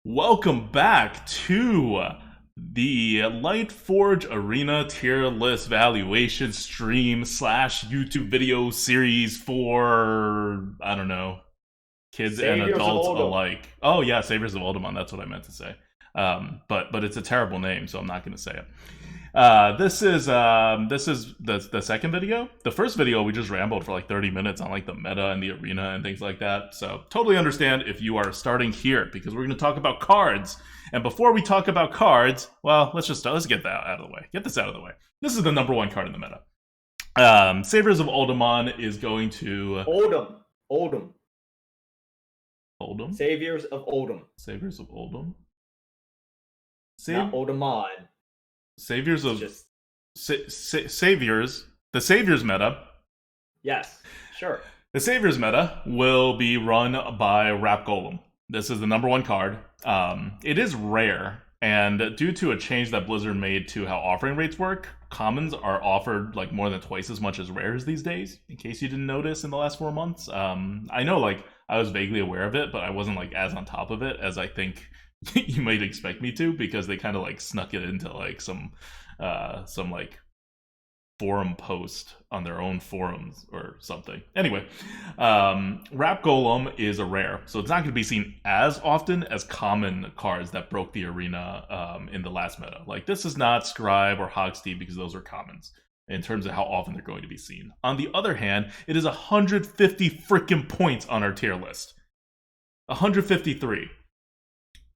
Welcome back to the Lightforge Arena tier list valuation stream slash YouTube video series for, I don't know, kids and Saviors of adults Uldum. alike. Oh yeah, Saviors of Uldum, that's what I meant to say. But it's a terrible name, so I'm not going to say it. This is the second video. The first video we just rambled for like 30 minutes on like the meta and the arena and things like that. So totally understand if you are starting here because we're going to talk about cards. And before we talk about cards, well, let's get that out of the way. Get this out of the way. This is the number one card in the meta. Saviors of Uldum is going to Uldum. Uldum. Saviors of Uldum. Saviors of Uldum. Not Uldumon. Saviors of Just Saviors. The Saviors meta. yes, sure. The Saviors meta will be run by Wrapped Golem. This is the number one card. It is rare, and due to a change that Blizzard made to how offering rates work, commons are offered like more than twice as much as rares these days. In case you didn't notice in the last 4 months, I know like I was vaguely aware of it, but I wasn't like as on top of it as I think you might expect me to, because they kind of like snuck it into like some like forum post on their own forums or something. Anyway, Wrap Golem is a rare, so it's not going to be seen as often as common cards that broke the arena in the last meta. Like this is not Scribe or Hogsty because those are commons in terms of how often they're going to be seen. On the other hand, it is 150 freaking points on our tier list. 153.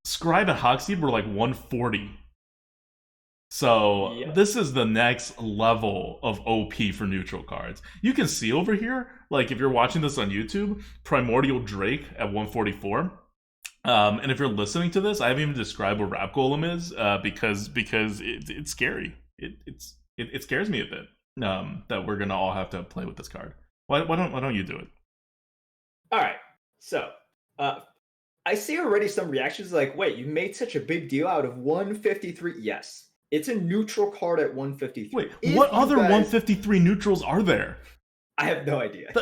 Scribe and Hogsty were like 140. So Yeah. this is the next level of OP for neutral cards. You can see over here, like if you're watching this on YouTube, Primordial Drake at 144. And if you're listening to this, I haven't even described what Wrap Golem is because it's scary. It scares me a bit that we're gonna all have to play with this card. Why don't you do it? All right. So, I see already some reactions like, "Wait, you made such a big deal out of 153." Yes, it's a neutral card at 153. Wait, If what you other guys- 153 neutrals are there? I have no idea.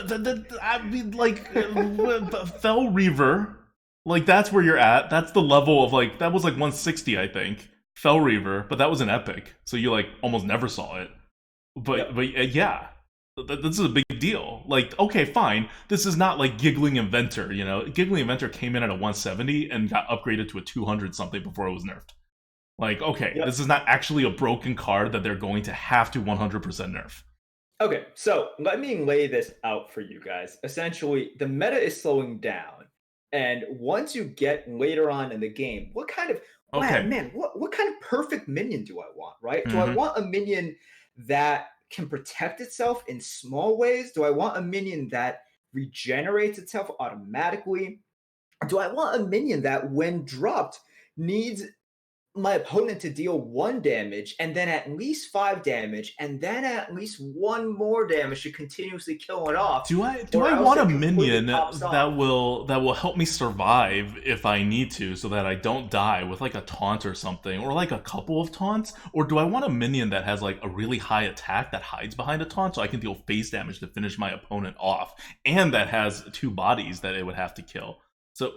I mean, like, Fell Reaver, like, that's where you're at. That's the level of, like, that was, like, 160, I think. Fell Reaver, but that was an epic, so you, like, almost never saw it. But yeah, this is a big deal. Like, okay, fine. This is not, like, Giggling Inventor, you know? Giggling Inventor came in at a 170 and got upgraded to a 200-something before it was nerfed. Like, okay, Yep. This is not actually a broken card that they're going to have to 100% nerf. Okay, so let me lay this out for you guys. Essentially, the meta is slowing down, and once you get later on in the game, what kind of Okay. what kind of perfect minion do I want? Right? Do I want a minion that can protect itself in small ways? Do I want a minion that regenerates itself automatically? Do I want a minion that, when dropped, needs my opponent to deal 1 damage and then at least 5 damage and then at least 1 more damage to continuously kill it off? Do I or else want it a completely minion pops that off? will help me survive if I need to, so that I don't die with like a taunt or something, or like a couple of taunts? Or do I want a minion that has like a really high attack that hides behind a taunt, so I can deal face damage to finish my opponent off, and that has 2 bodies that it would have to kill? So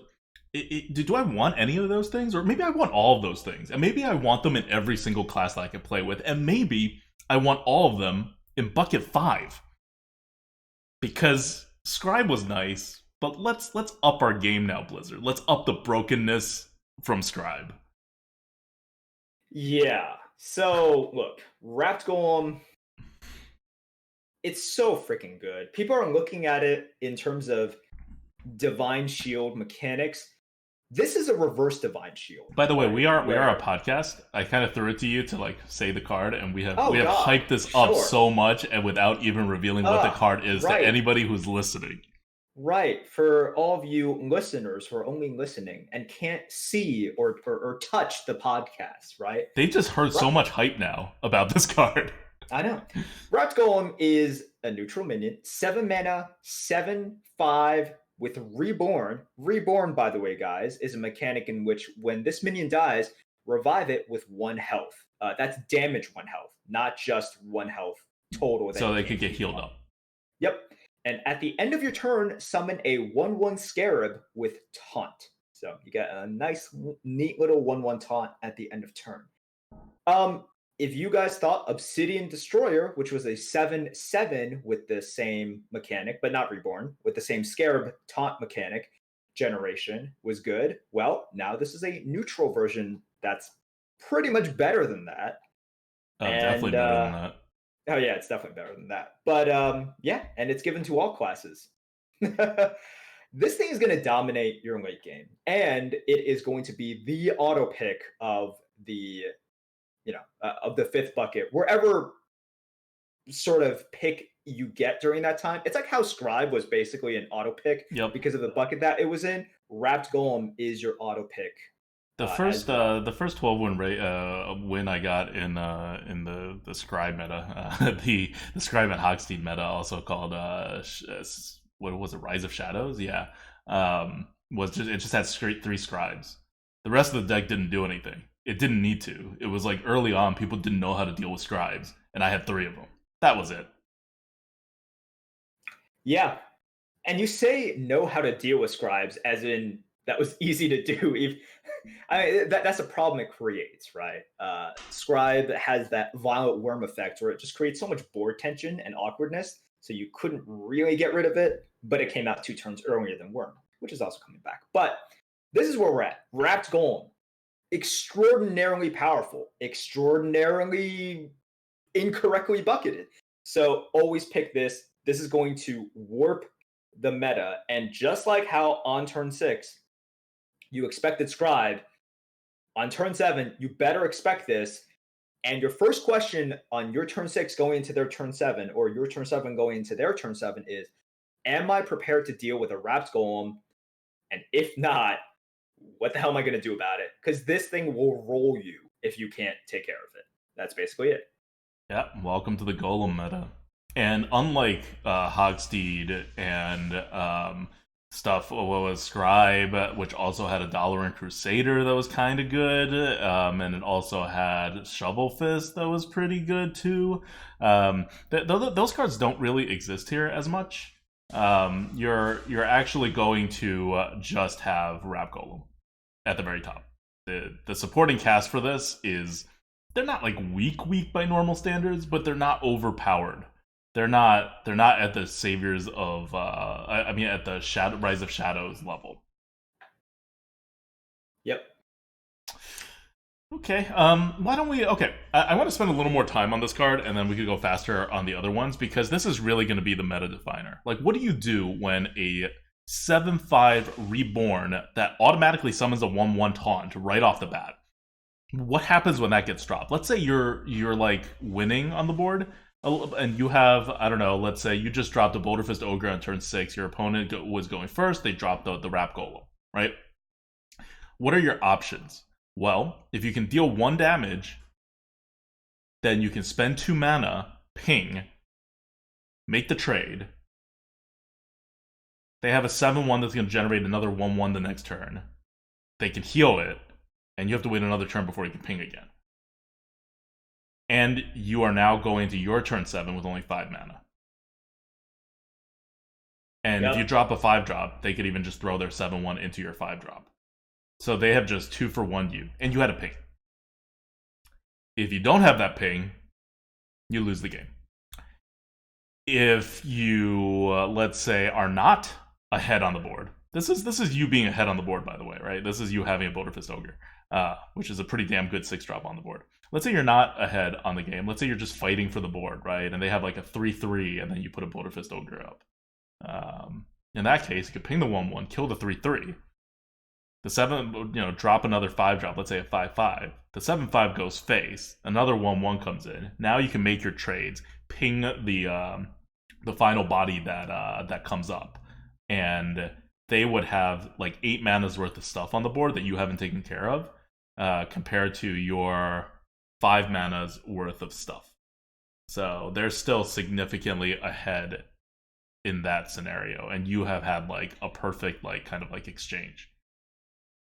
do I want any of those things? Or maybe I want all of those things, and maybe I want them in every single class that I can play with, and maybe I want all of them in bucket 5. Because Scribe was nice, but let's up our game now, Blizzard. Let's up the brokenness from Scribe. Yeah. So look, Wrapped Golem, it's so freaking good. People are looking at it in terms of Divine Shield mechanics. This is a reverse Divine Shield. By the way, we are a podcast. I kind of threw it to you to like say the card, and we have God, hyped this up sure. so much, and without even revealing what the card is right. to anybody who's listening. Right. For all of you listeners who are only listening and can't see or touch the podcast, right? They just heard so much hype now about this card. I know. Rat Golem is a neutral minion, 7 mana, 7/5 with Reborn. Reborn, by the way, guys, is a mechanic in which when this minion dies, revive it with 1 health. That's damage 1 health, not just 1 health total. So they could get healed up. Yep. And at the end of your turn, summon a 1/1 Scarab with Taunt. So you get a nice, neat little 1/1 taunt at the end of turn. If you guys thought Obsidian Destroyer, which was a 7/7 with the same mechanic, but not reborn, with the same Scarab taunt mechanic generation, was good, well, now this is a neutral version that's pretty much better than that. Definitely And better than that. oh yeah, it's definitely better than that. But yeah, and it's given to all classes. This thing is going to dominate your late game, and it is going to be the auto pick of the of the fifth bucket, wherever sort of pick you get during that time. It's like how Scribe was basically an auto pick Yep. because of the bucket that it was in. Wrapped Golem is your auto pick. The first the first 12 win I got in the Scribe meta, the Scribe and Hogsmeade meta, also called what was it, Rise of Shadows? Yeah, was just, it just had straight 3 Scribes. The rest of the deck didn't do anything. It didn't need to. It was like early on, people didn't know how to deal with Scribes, and I had 3 of them. That was it. Yeah, and you say know how to deal with Scribes, as in that was easy to do. If that's a problem it creates, right? Scribe has that violent worm effect where it just creates so much board tension and awkwardness, so you couldn't really get rid of it, but it came out 2 turns earlier than Worm, which is also coming back. But this is where we're at. Wrapped Golem, extraordinarily powerful, extraordinarily incorrectly bucketed. So always pick this. This is going to warp the meta. And just like how on turn 6, you expected Scribe, on turn 7, you better expect this. And your first question on your turn 6 going into their turn 7, or your turn 7 going into their turn 7 is, am I prepared to deal with a Wrapped Golem? And if not, what the hell am I going to do about it? Because this thing will roll you if you can't take care of it. That's basically it. Yeah, welcome to the Golem meta. And unlike Hogsmeade and stuff, what was Scribe, which also had a $1 Crusader that was kind of good, and it also had Shovel Fist that was pretty good too. Those cards don't really exist here as much. You're actually going to just have Wrapped Golem at the very top. The supporting cast for this is, they're not like weak by normal standards, but they're not overpowered. They're not at the Saviors of at the Rise of Shadows level. Yep. Okay. Why don't we? Okay, I want to spend a little more time on this card, and then we could go faster on the other ones, because this is really going to be the meta definer. Like, what do you do when a 7/5 reborn that automatically summons a 1/1 taunt right off the bat? What happens when that gets dropped? Let's say you're like winning on the board, and you have, I don't know, let's say you just dropped a Boulder Fist Ogre on turn 6. Your opponent was going first. They dropped the Wrapped Golem, right? What are your options? Well, if you can deal 1 damage, then you can spend 2 mana, ping, make the trade. They have a 7/1 that's going to generate another 1/1 the next turn. They can heal it, and you have to wait another turn before you can ping again. And you are now going to your turn 7 with only 5 mana. And if you drop a 5-drop, they could even just throw their 7/1 into your 5-drop. So they have just 2-for-1 you, and you had a ping. If you don't have that ping, you lose the game. If you, let's say, are not ahead on the board, this is you being ahead on the board, by the way, right? This is you having a Boulder Fist Ogre, which is a pretty damn good 6-drop on the board. Let's say you're not ahead on the game. Let's say you're just fighting for the board, right? And they have like a 3/3, and then you put a Boulder Fist Ogre up. In that case, you could ping the 1/1, kill the 3/3. The 7, drop another 5-drop, let's say a 5/5. The 7/5 goes face. Another 1/1 comes in. Now you can make your trades, ping the final body that comes up, and they would have like 8 mana's worth of stuff on the board that you haven't taken care of, compared to your 5 mana's worth of stuff. So they're still significantly ahead in that scenario, and you have had like a perfect kind of exchange.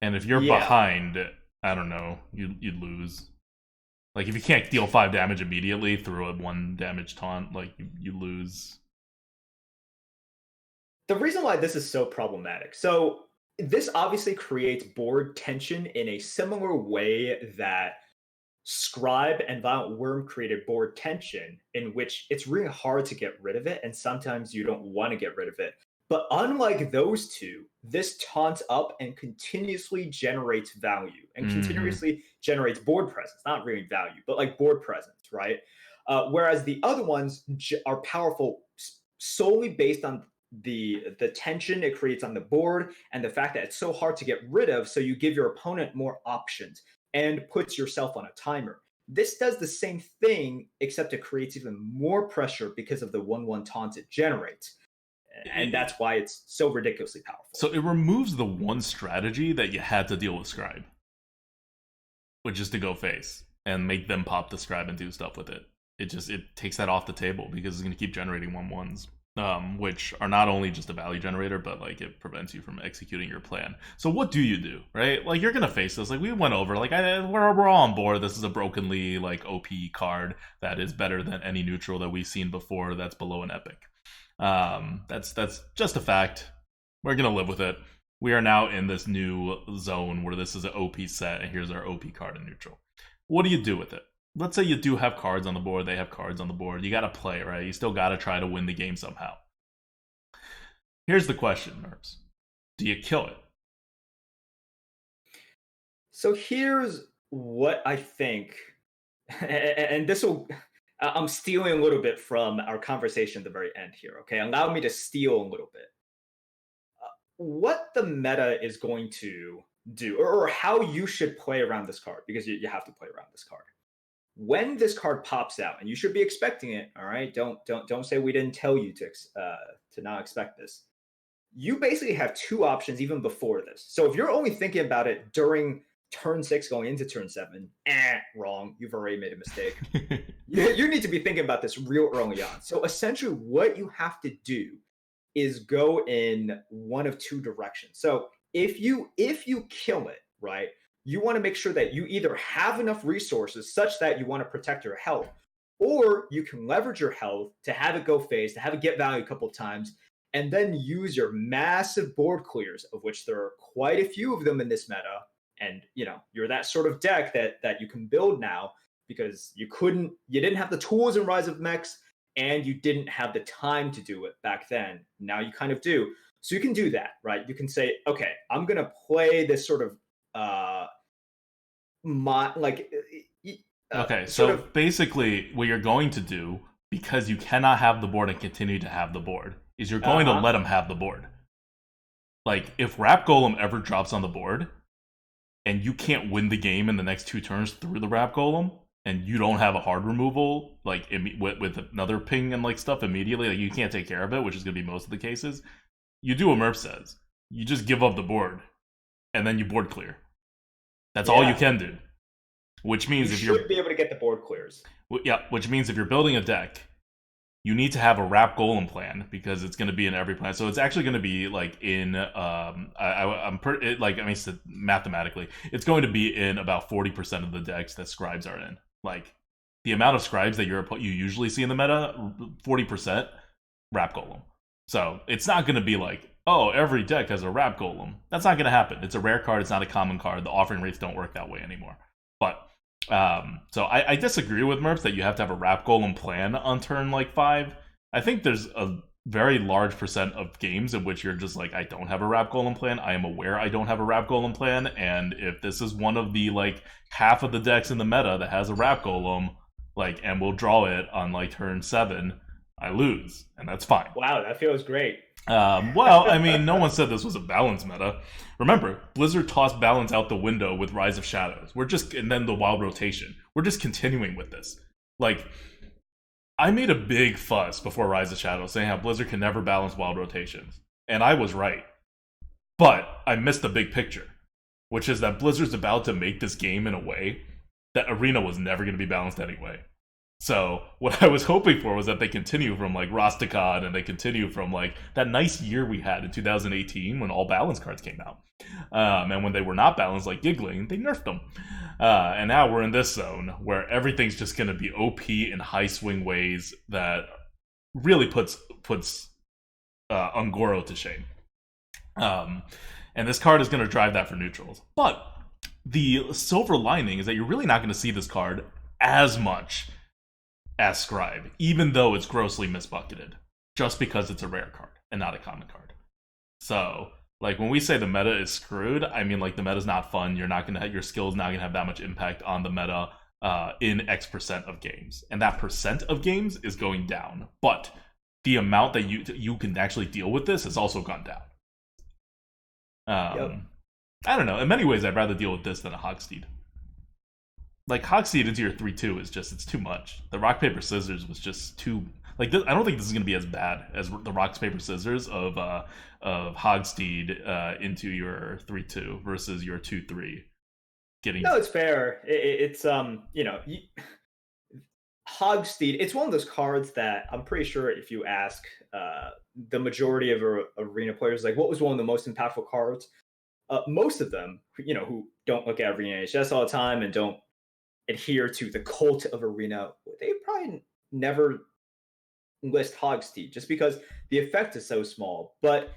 And if you're behind, I don't know, you'd lose. Like, if you can't deal 5 damage immediately through a 1 damage taunt, you lose. The reason why this is so problematic. So this obviously creates board tension in a similar way that Scribe and Violent Worm created board tension, in which it's really hard to get rid of it, and sometimes you don't want to get rid of it. But unlike those two, this taunts up and continuously generates value and Mm-hmm. continuously generates board presence, not really value, but like board presence, right? Whereas the other ones are powerful solely based on the tension it creates on the board and the fact that it's so hard to get rid of, so you give your opponent more options and puts yourself on a timer. This does the same thing, except it creates even more pressure because of the 1/1 taunt it generates. And that's why it's so ridiculously powerful. So it removes the one strategy that you had to deal with Scribe, which is to go face and make them pop the Scribe and do stuff with it. It takes that off the table because it's going to keep generating 1/1s, which are not only just a value generator, but like it prevents you from executing your plan. So what do you do, right? Like you're going to face this. Like we went over. Like we're all on board. This is a brokenly like OP card that is better than any neutral that we've seen before. That's below an epic. That's just a fact. We're gonna live with it. We are now in this new zone where this is an OP set, and here's our OP card in neutral. What do you do with it? Let's say you do have cards on the board, they have cards on the board. You gotta play, right? You still gotta try to win the game somehow. Here's the question, Nerves. Do you kill it? So here's what I think, and this will, I'm stealing a little bit from our conversation at the very end here, okay? Allow me to steal a little bit. What the meta is going to do, or how you should play around this card, because you have to play around this card. When this card pops out, and you should be expecting it, all right? Don't say we didn't tell you to not expect this. You basically have two options even before this. So if you're only thinking about it during turn 6 going into turn 7, wrong. You've already made a mistake. You need to be thinking about this real early on. So essentially what you have to do is go in one of two directions. So if you kill it, right, you want to make sure that you either have enough resources such that you want to protect your health, or you can leverage your health to have it go phase, to have it get value a couple of times, and then use your massive board clears, of which there are quite a few of them in this meta. And you're that sort of deck that you can build now, because you didn't have the tools in Rise of Mechs, and you didn't have the time to do it back then. Now you kind of do. So you can do that, right? You can say, okay, I'm gonna play this sort of Okay, so basically what you're going to do, because you cannot have the board and continue to have the board, is you're going to let him have the board. Like, if Wrapped Golem ever drops on the board, and you can't win the game in the next 2 turns through the Wrapped Golem, and you don't have a hard removal, like, with another ping and, like, stuff immediately, like, you can't take care of it, which is going to be most of the cases, you do what Murph says. You just give up the board, and then you board clear. That's all you can do. Which means you should be able to get the board clears. Yeah, which means if you're building a deck, you need to have a Wrapped Golem plan, because it's going to be in every plan. So it's actually going to be like in mathematically, it's going to be in about 40% of the decks that scribes are in. Like the amount of scribes that you usually see in the meta, 40% Wrapped Golem. So it's not going to be like, oh, every deck has a Wrapped Golem. That's not going to happen. It's a rare card. It's not a common card. The offering rates don't work that way anymore. But so I disagree with Murph that you have to have a Wrapped Golem plan on turn like 5. I think there's a very large percent of games in which you're just like, I don't have a Wrapped Golem plan. I am aware I don't have a Wrapped Golem plan, and if this is one of the like half of the decks in the meta that has a Wrapped Golem, like, and we'll draw it on like turn 7, I lose, and that's fine. Wow, that feels great. Well, I mean, no one said this was a balance meta. Remember, Blizzard tossed balance out the window with Rise of Shadows. And then the Wild Rotation. We're just continuing with this. Like, I made a big fuss before Rise of Shadows saying how Blizzard can never balance Wild Rotations. And I was right. But I missed the big picture, which is that Blizzard's about to make this game in a way that Arena was never going to be balanced anyway. So what I was hoping for was that they continue from like Rastakhan, and they continue from like that nice year we had in 2018 when all balance cards came out. And when they were not balanced, like Giggling, they nerfed them. And now we're in this zone where everything's just going to be OP in high swing ways that really puts Ungoro to shame. And this card is going to drive that for neutrals. But the silver lining is that you're really not going to see this card as much as Scribe, even though it's grossly misbucketed, just because it's a rare card and not a common card. So, like, when we say the meta is screwed, I mean, like, the meta's not fun. You're not going to have, your skill's not going to have that much impact on the meta in X% of games. And that percent of games is going down. But the amount that you can actually deal with this has also gone down. I don't know. In many ways, I'd rather deal with this than a Hogsteed. Like, Hogsteed into your 3-2 is just, it's too much. The rock, paper, scissors was just too... Like, this, I don't think this is going to be as bad as the rock, paper, scissors of Hogsteed into your 3-2 versus your 2-3. No, it's fair. It's you know, Hogsteed. It's one of those cards that I'm pretty sure if you ask the majority of arena players, like, what was one of the most impactful cards? Most of them, you know, who don't look at Arena HS all the time and don't adhere to the cult of Arena, they probably never list Hogsteed just because the effect is so small. But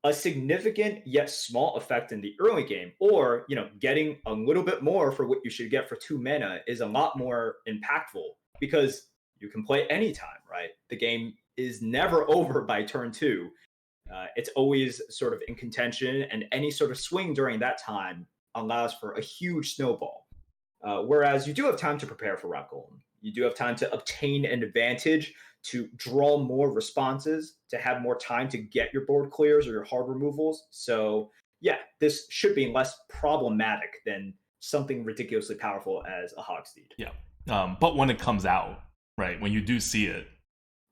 a significant yet small effect in the early game, or, you know, getting a little bit more for what you should get for 2 mana is a lot more impactful because you can play anytime, right? The game is never over by turn 2. It's always sort of in contention, and any sort of swing during that time allows for a huge snowball. Whereas you do have time to prepare for Rat Golem. You do have time to obtain an advantage, to draw more responses, to have more time to get your board clears or your hard removals. So yeah, this should be less problematic than something ridiculously powerful as a Hogsteed. Yeah. But when it comes out, right, when you do see it,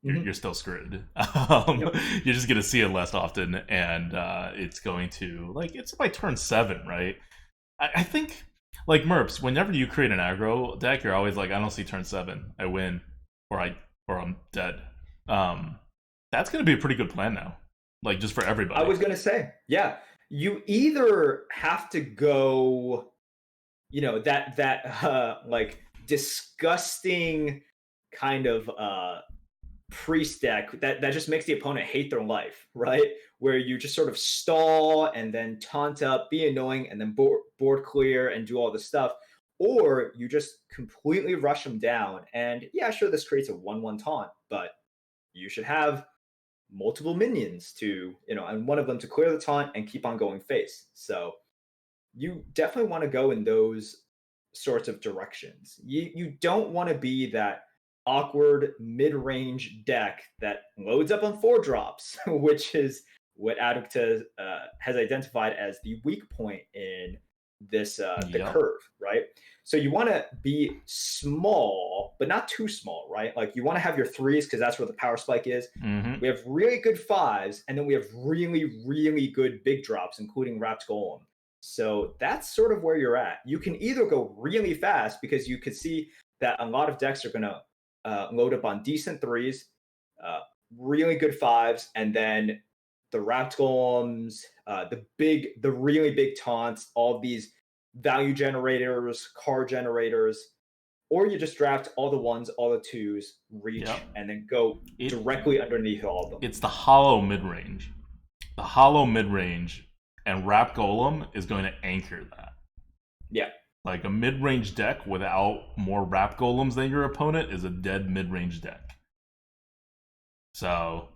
you're still screwed. You're just going to see it less often, and it's going to, like, it's by turn 7, right? I think, like, Merps, whenever you create an aggro deck, you're always like, I don't see turn 7. I win, or I'm dead. That's going to be a pretty good plan now, like, just for everybody. I was going to say, yeah, you either have to go, you know, that like, disgusting kind of priest deck that just makes the opponent hate their life, right? Where you just sort of stall and then taunt up, be annoying, and then board clear and do all this stuff. Or you just completely rush them down. And yeah, sure, this creates a 1/1 taunt, but you should have multiple minions to, you know, and one of them to clear the taunt and keep on going face. So you definitely want to go in those sorts of directions. You don't want to be that awkward mid-range deck that loads up on 4-drops, which is what Adukta has identified as the weak point in this the curve, right? So you want to be small, but not too small, right? Like, you want to have your 3s because that's where the power spike is. We have really good 5s, and then we have really, really good big drops, including Wrapped Golem. So that's sort of where you're at. You can either go really fast because you could see that a lot of decks are going to load up on decent 3s, really good 5s, and then the Wrapped Golems, the really big taunts, all these value generators, card generators, or you just draft all the 1s, all the 2s, reach, and then go directly underneath all of them. It's the hollow mid-range. The hollow mid-range, and Wrapped Golem is going to anchor that. Yeah. Like, a mid-range deck without more Wrapped Golems than your opponent is a dead mid-range deck. So,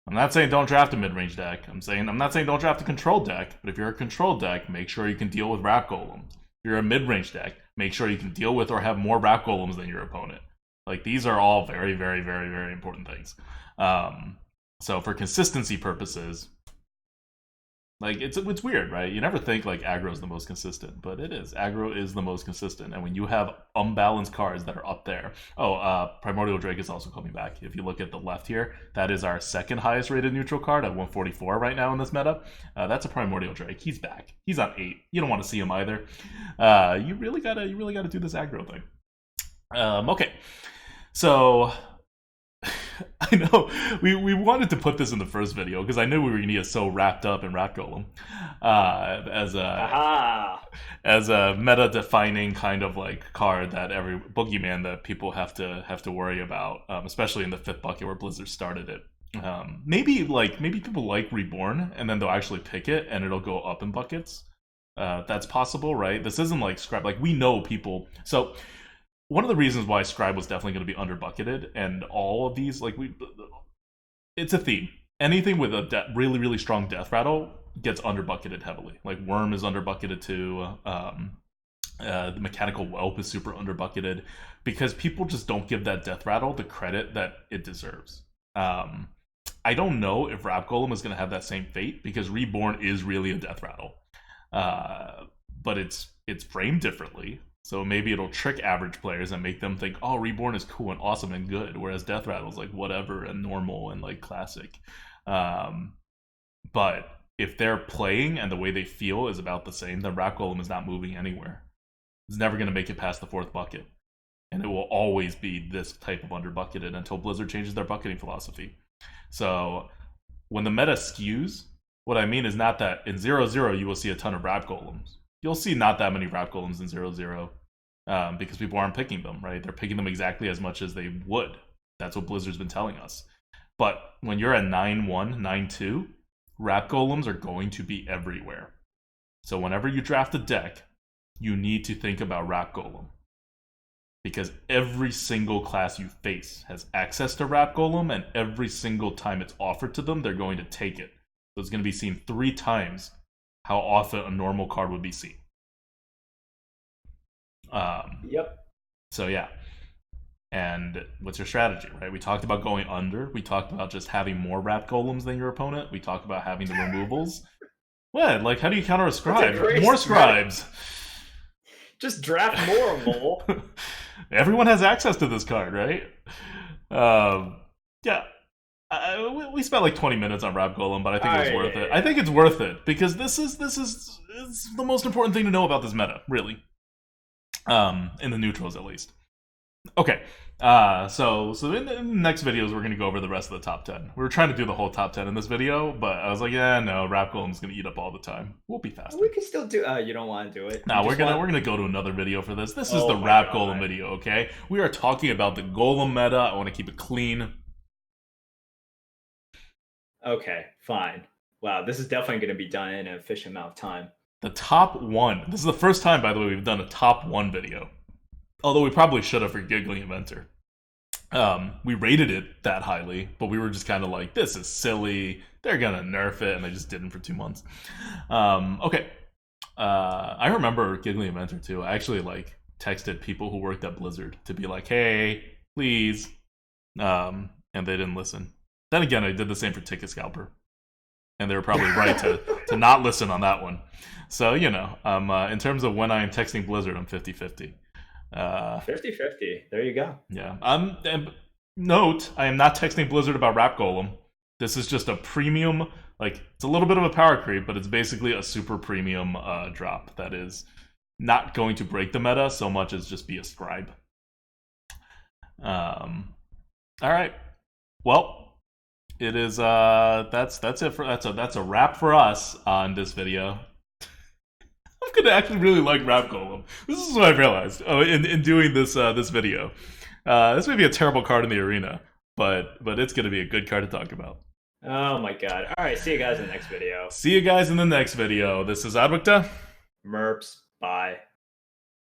I'm not saying don't draft a mid-range deck. I'm not saying don't draft a control deck, but if you're a control deck, make sure you can deal with Wrapped Golem. If you're a mid-range deck, make sure you can deal with or have more Wrapped Golems than your opponent. Like, these are all very, very, very, very important things. So for consistency purposes, like, it's weird, right? You never think, like, aggro is the most consistent, but it is. Aggro is the most consistent, and when you have unbalanced cards that are up there... Primordial Drake is also coming back. If you look at the left here, that is our second highest rated neutral card at 144 right now in this meta. That's a Primordial Drake. He's back. He's on 8. You don't want to see him either. You really gotta do this aggro thing. Okay, so... I know we wanted to put this in the first video because I knew we were going to get so wrapped up in Rat Golem as a meta-defining kind of, like, card that every boogeyman that people have to worry about, especially in the 5th bucket where Blizzard started it. Maybe people like Reborn, and then they'll actually pick it, and it'll go up in buckets. That's possible, right? This isn't like Scribe. Like, we know people. So one of the reasons why Scribe was definitely going to be under bucketed, and all of these, like, it's a theme. Anything with a really, really strong death rattle gets under bucketed heavily. Like, Worm is under bucketed too. The Mechanical Whelp is super under bucketed because people just don't give that death rattle the credit that it deserves. I don't know if Wrapped Golem is going to have that same fate, because Reborn is really a death rattle. But it's framed differently, so maybe it'll trick average players and make them think, oh, Reborn is cool and awesome and good, whereas death rattle's like whatever and normal and like classic. But if they're playing and the way they feel is about the same, then Rat Golem is not moving anywhere. It's never going to make it past the 4th bucket, and it will always be this type of under bucketed until Blizzard changes their bucketing philosophy. So when the meta skews, what I mean is not that in 0-0 you will see a ton of Wrapped Golems. You'll see not that many Wrapped Golems in 0-0 because people aren't picking them, right? They're picking them exactly as much as they would. That's what Blizzard's been telling us. But when you're at 9-1, 9-2, Wrapped Golems are going to be everywhere. So whenever you draft a deck, you need to think about Wrapped Golem, because every single class you face has access to Wrapped Golem, and every single time it's offered to them, they're going to take it. So it's going to be seen 3 times how often a normal card would be seen. Yep. So yeah. And what's your strategy, right? We talked about going under. We talked about just having more Wrapped Golems than your opponent. We talked about having the removals. What? Like, how do you counter a scribe? More scribes. Just draft more of them. Everyone has access to this card, right? Yeah. We spent like 20 minutes on Wrapped Golem, but I think it's worth it. I think it's worth it because this is the most important thing to know about this meta, really. In the neutrals, at least. Okay. So in the next videos, we're gonna go over the rest of the top 10. We were trying to do the whole top 10 in this video, but I was like, yeah, no, Wrapped Golem's gonna eat up all the time. We'll be faster. We can still do. You don't want to do it. No, we're gonna go to another video for this. This is the Wrapped Golem video. Okay, we are talking about the Golem meta. I want to keep it clean. Okay, fine. Wow, this is definitely going to be done in an efficient amount of time. The top 1. This is the first time, by the way, we've done a top 1 video. Although we probably should have for Giggling Inventor. We rated it that highly, but we were just kind of like, this is silly. They're going to nerf it, and they just didn't for 2 months. Okay. I remember Giggling Inventor, too. I actually, like, texted people who worked at Blizzard to be like, hey, please. And they didn't listen. Then again, I did the same for Ticket Scalper, and they were probably right to not listen on that one. So, you know, in terms of when I'm texting Blizzard, I'm 50-50. 50-50. There you go. Yeah. Note, I am not texting Blizzard about Wrapped Golem. This is just a premium, like, it's a little bit of a power creep, but it's basically a super premium drop that is not going to break the meta so much as just be a scribe. All right. Well, it is that's it for that's a wrap for us on this video. I'm gonna actually really like Wrapped Golem. This is what I realized in doing this this video. This may be a terrible card in the arena, but it's gonna be a good card to talk about. Oh my god. Alright, see you guys in the next video. See you guys in the next video. This is Adwicta. Merps. Bye.